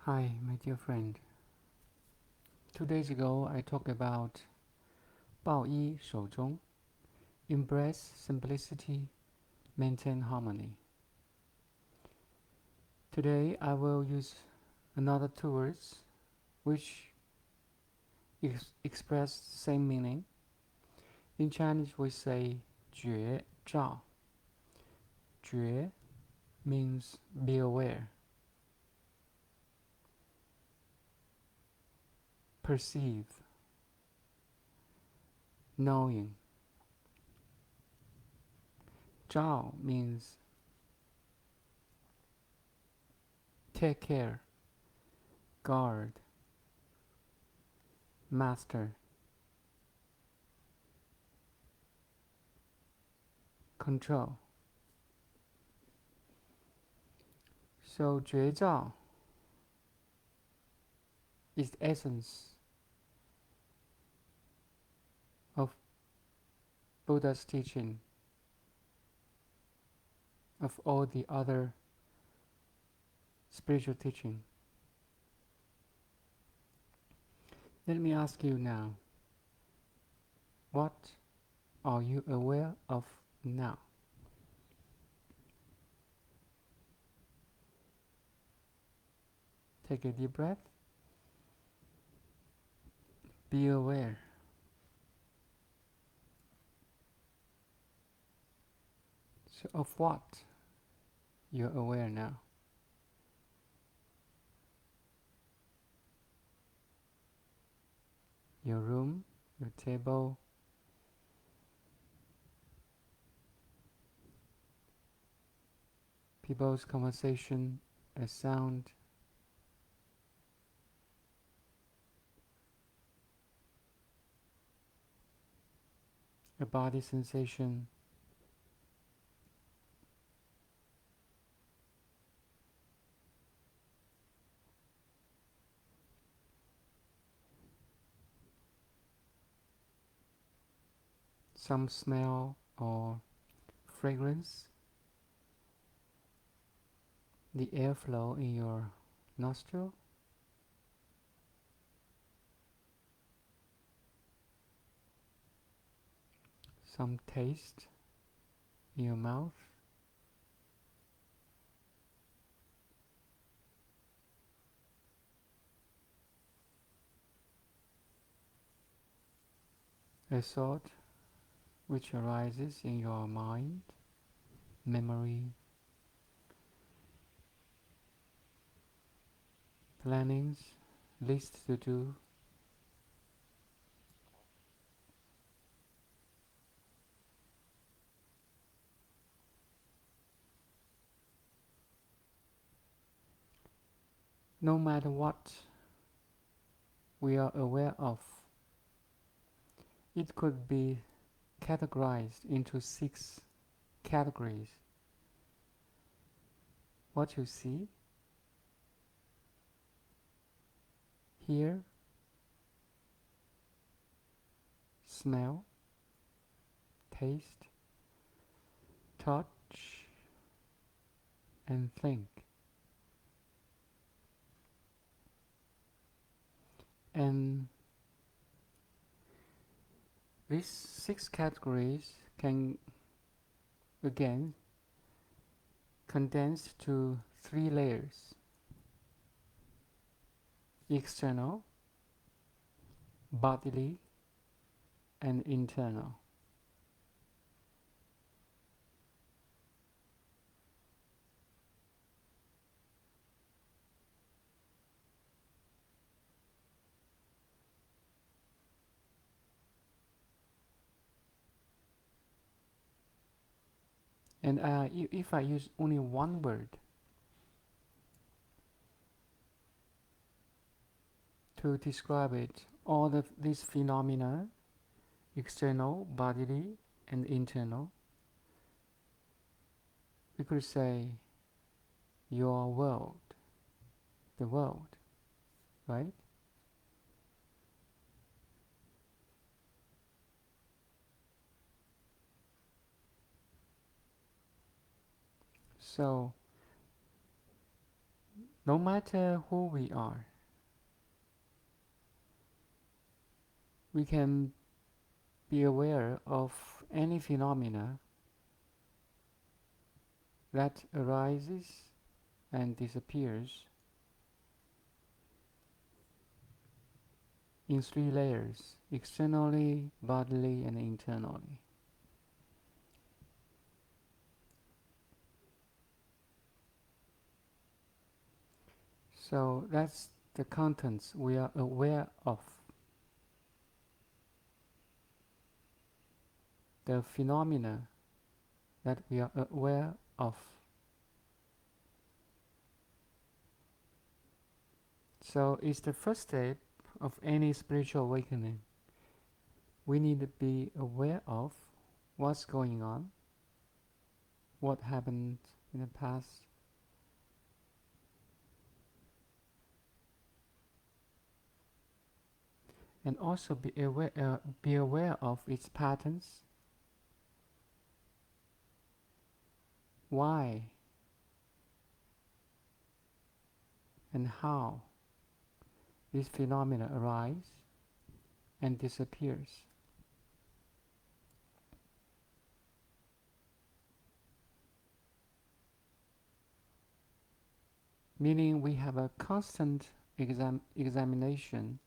Hi, my dear friend. 2 days ago, I talked about 抱一守中, embrace simplicity, maintain harmony. Today, I will use another two words which express the same meaning. In Chinese, we say 觉照. 觉 means be aware, perceive, knowing. 照 means take care, guard, master, control. So 觉照 is the essence of Buddha's teaching, of all the other spiritual teaching. Let me ask you now, what are you aware of now? Take a deep breath. Be aware. So of what you're aware now? Your room, your table, people's conversation, a sound, a body sensation. Some smell or fragrance, the airflow in your nostril, some taste in your mouth, a thought which arises in your mind, memory, plannings, list to do. No matter what we are aware of, it could be categorized into 6 categories. What you see, hear, smell, taste, touch, and think. And these 6 categories can again condensed to 3 layers: external, bodily, and internal. And if I use only one word to describe it, all of these phenomena, external, bodily, and internal, we could say your world, the world, right? So No matter who we are, we can be aware of any phenomena that arises and disappears in three layers: externally, bodily, and internally. So that's the contents we are aware of, the phenomena that we are aware of. So it's the first step of any spiritual awakening. We need to be aware of what's going on, what happened in the past, and also be aware of its patterns, why and how these phenomena arise and disappears. Meaning we have a constant examination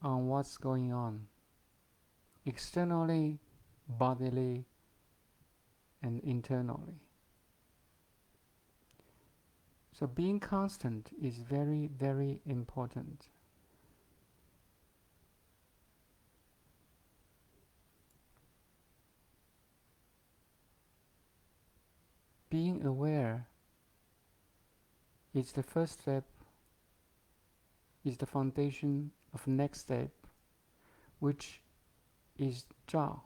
on what's going on externally, bodily, and internally. So being constant is very, very important. Being aware is the first step, is the foundation of next step, which is Zhao.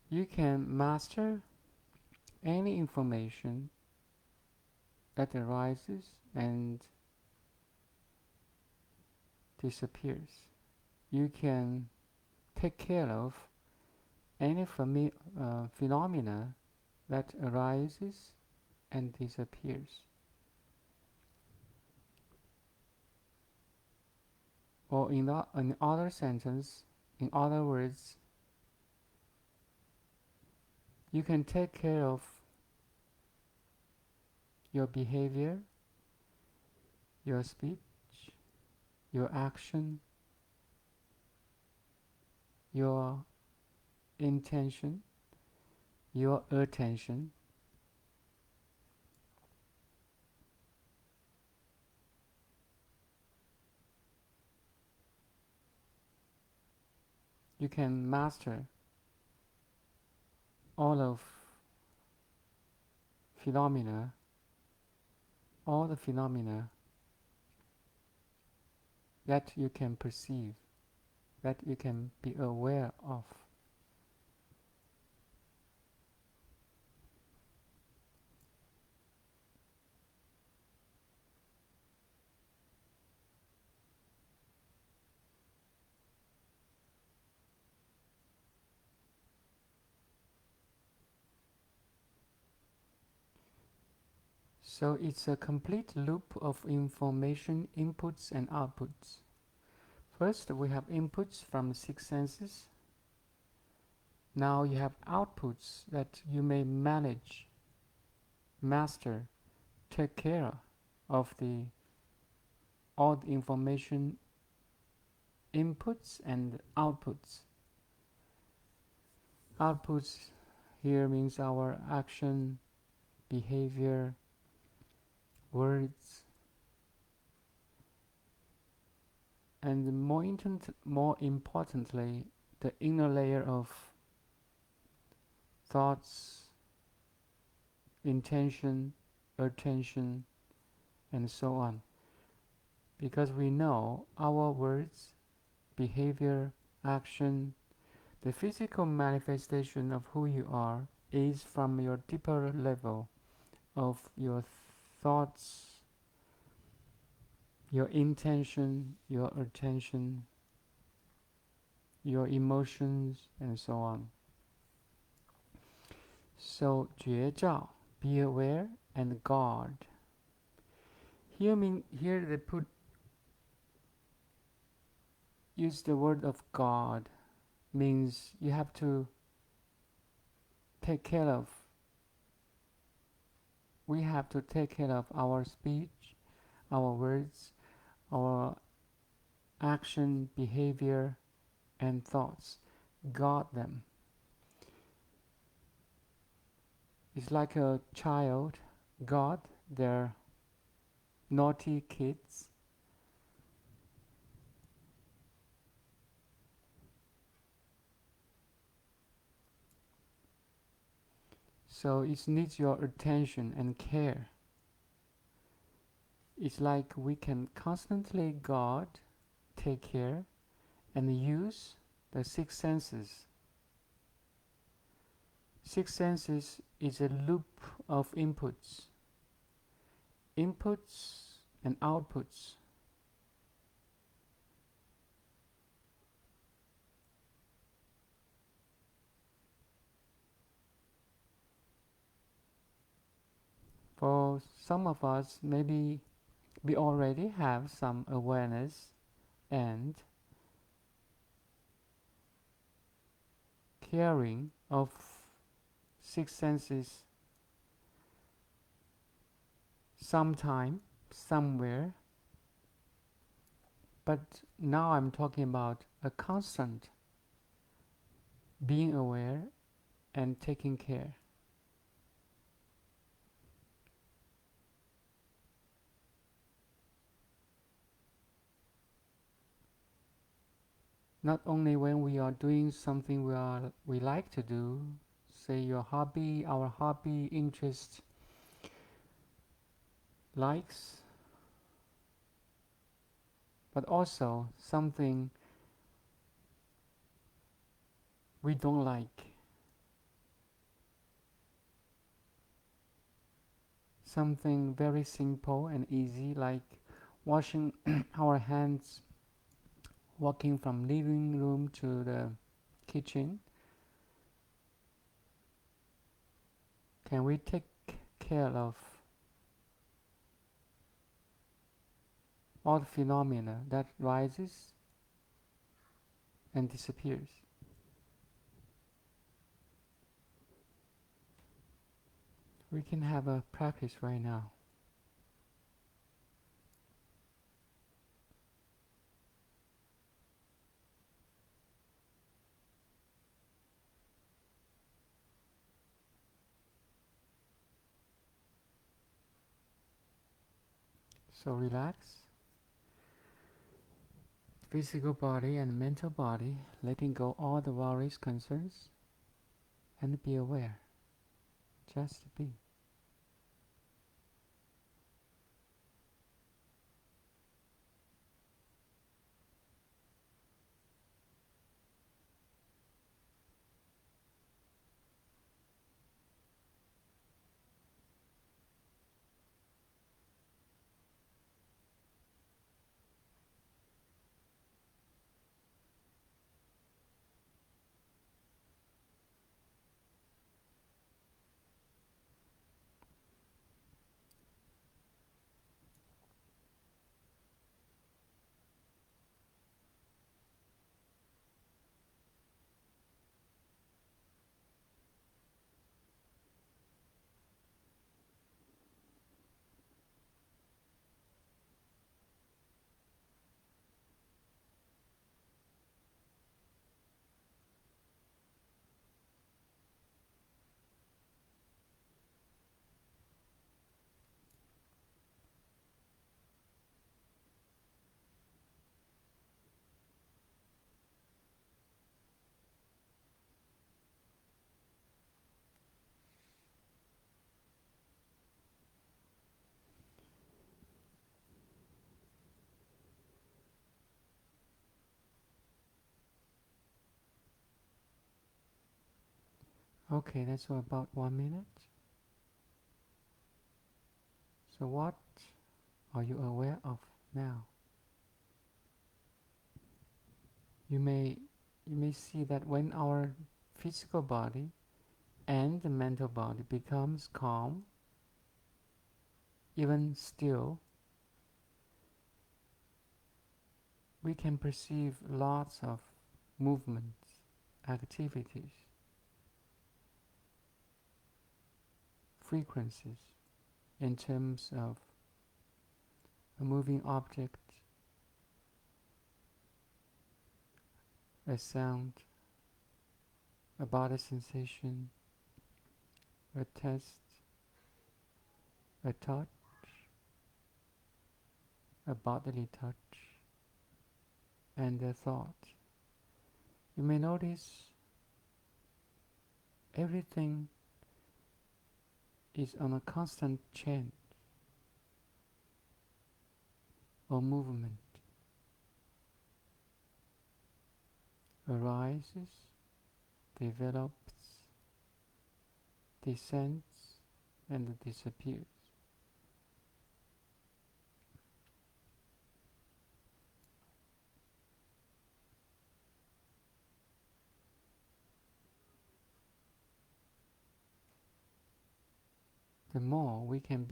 You can master any information that arises and disappears. You can take care of any phenomena that arises and disappears. Or in other sentence, in other words, you can take care of your behavior, your speech, your action, your intention, your attention. You can master all of phenomena, all the phenomena that you can perceive, that you can be aware of. So it's a complete loop of information inputs and outputs. First, we have inputs from the six senses. Now you have outputs that you may manage, master, take care of all the information inputs and outputs. Outputs here means our action, behavior, words, and more importantly, the inner layer of thoughts, intention, attention, and so on. Because we know our words, behavior, action, the physical manifestation of who you are is from your deeper level of your thoughts, your intention, your attention, your emotions, and so on. So 觉照, be aware and guard. Here they use the word of God, means you have to take care of. We have to take care of our speech, our words, our action, behavior, and thoughts. Guard them. It's like a child guard their naughty kids. So it needs your attention and care. It's like we can constantly guard, take care, and use the six senses. Six senses is a loop of inputs and outputs. For some of us, maybe we already have some awareness and caring of six senses sometime, somewhere, but now I'm talking about a constant being aware and taking care. Not only when we are doing something we like to do, say your hobby, our hobby, interest, likes, but also something we don't like, something very simple and easy like washing our hands, walking from living room to the kitchen. Can we take care of all the phenomena that rises and disappears? We can have a practice right now. So relax, physical body and mental body, letting go all the worries, concerns, and be aware. Just be. Okay, that's for about 1 minute. So what are you aware of now? You may see that when our physical body and the mental body becomes calm, even still, we can perceive lots of movements, activities, frequencies in terms of a moving object, a sound, a body sensation, a taste, a touch, a bodily touch, and a thought. You may notice everything is on a constant change or movement, arises, develops, descends, and disappears. The more we can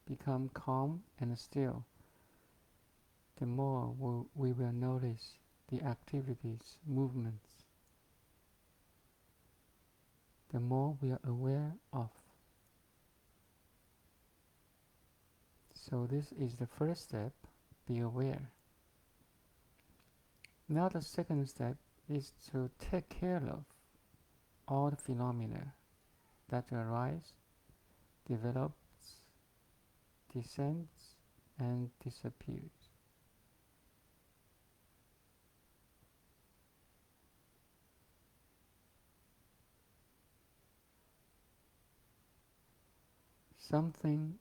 become calm and still, the more we will notice the activities, movements, the more we are aware of. So this is the first step, be aware. Now the second step is to take care of all the phenomena that arise, develops, descends, and disappears. Something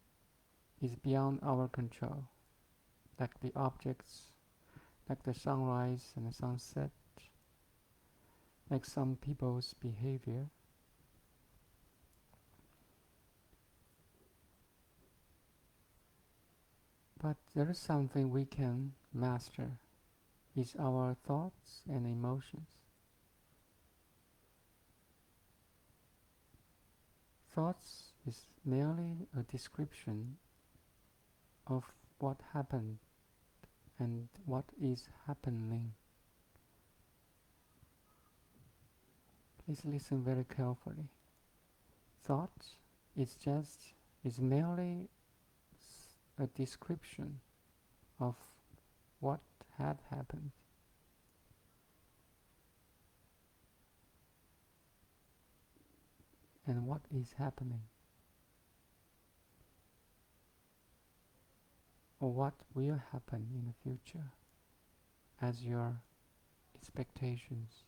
is beyond our control, like the objects, like the sunrise and the sunset, like some people's behavior. But there is something we can master, is our thoughts and emotions. Thoughts is merely a description of what happened and what is happening. Please listen very carefully. Thought is merely a description of what had happened. And what is happening, or what will happen in the future as your expectations.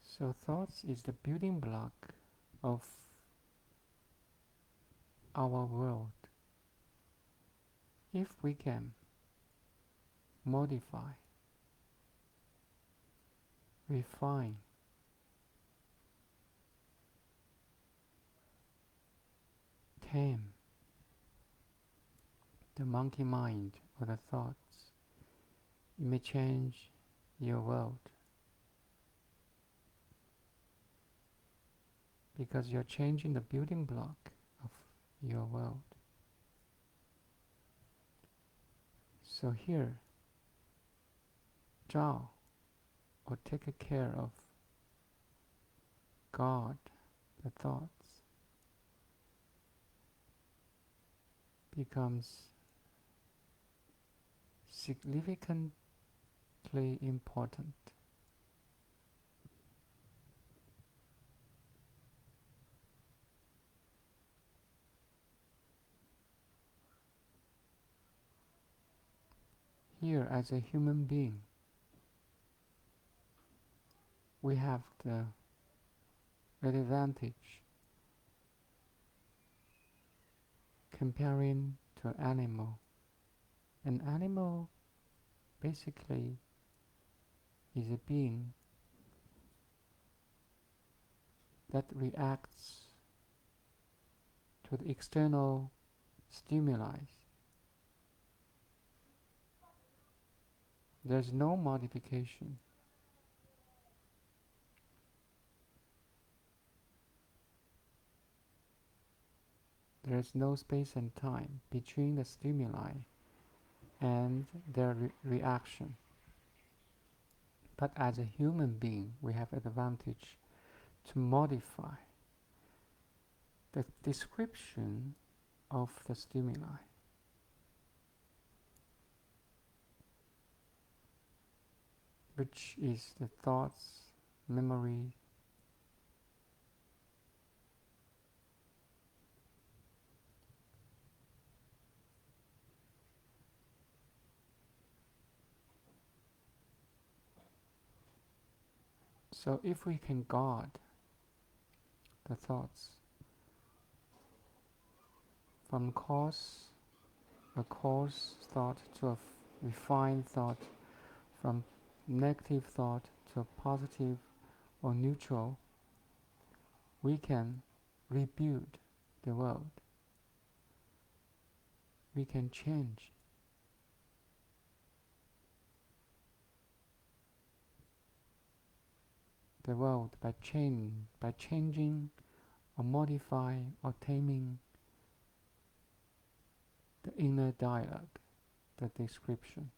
So thoughts is the building block of our world. If we can modify, refine, tame the monkey mind or the thoughts, it may change your world, because you're changing the building block of your world. So here, Zhao, or take care of God, the thoughts, becomes significantly important. Here, as a human being, we have the advantage comparing to an animal. An animal basically is a being that reacts to the external stimuli. There's no modification. There is no space and time between the stimuli and their reaction. But as a human being, we have advantage to modify the description of the stimuli, which is the thoughts, memory. So if we can guard the thoughts from a coarse thought to a refined thought, from negative thought to a positive or neutral, we can rebuild the world. We can change the world by changing or modifying or taming the inner dialogue, the description.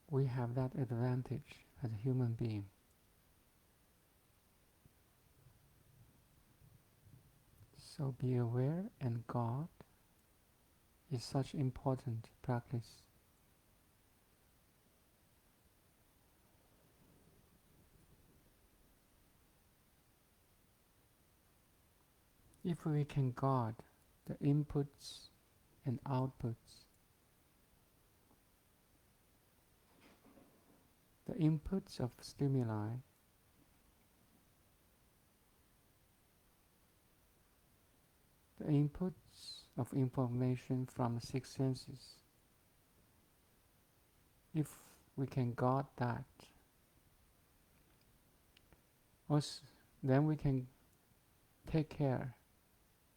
We have that advantage as a human being. So be aware and guard is such important practice. If we can guard the inputs and outputs, the inputs of stimuli, the inputs of information from the six senses, if we can guard that, then we can take care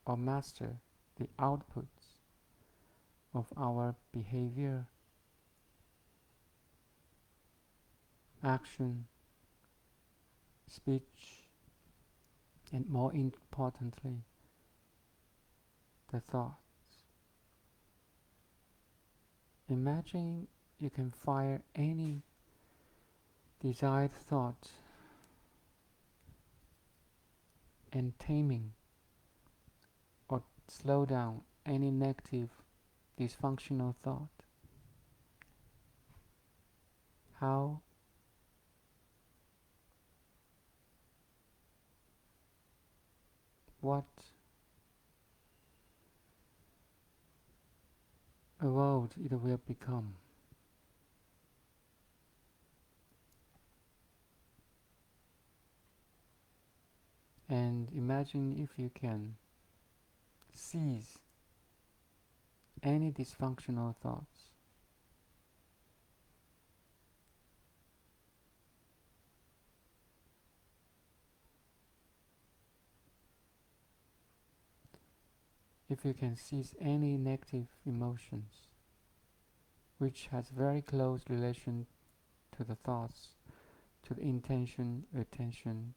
or master the outputs of our behavior, action, speech, and more importantly, the thoughts. Imagine you can fire any desired thought and taming or slow down any negative dysfunctional thought. What a world it will become. And imagine if you can seize any dysfunctional thoughts. If you can seize any negative emotions, which has very close relation to the thoughts, to the intention, attention,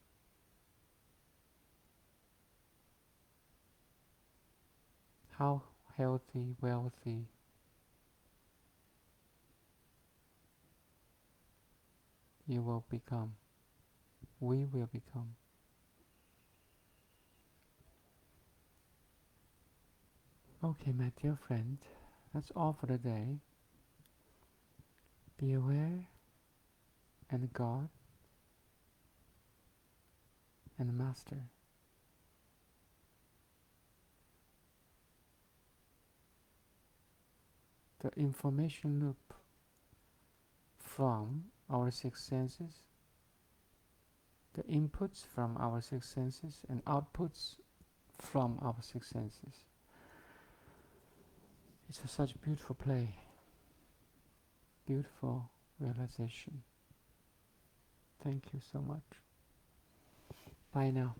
how healthy, wealthy you will become, we will become. Okay, my dear friend, that's all for the day. Be aware and guard and master. The information loop from our six senses, the inputs from our six senses and outputs from our six senses. It's such a beautiful play, beautiful realization. Thank you so much. Bye now.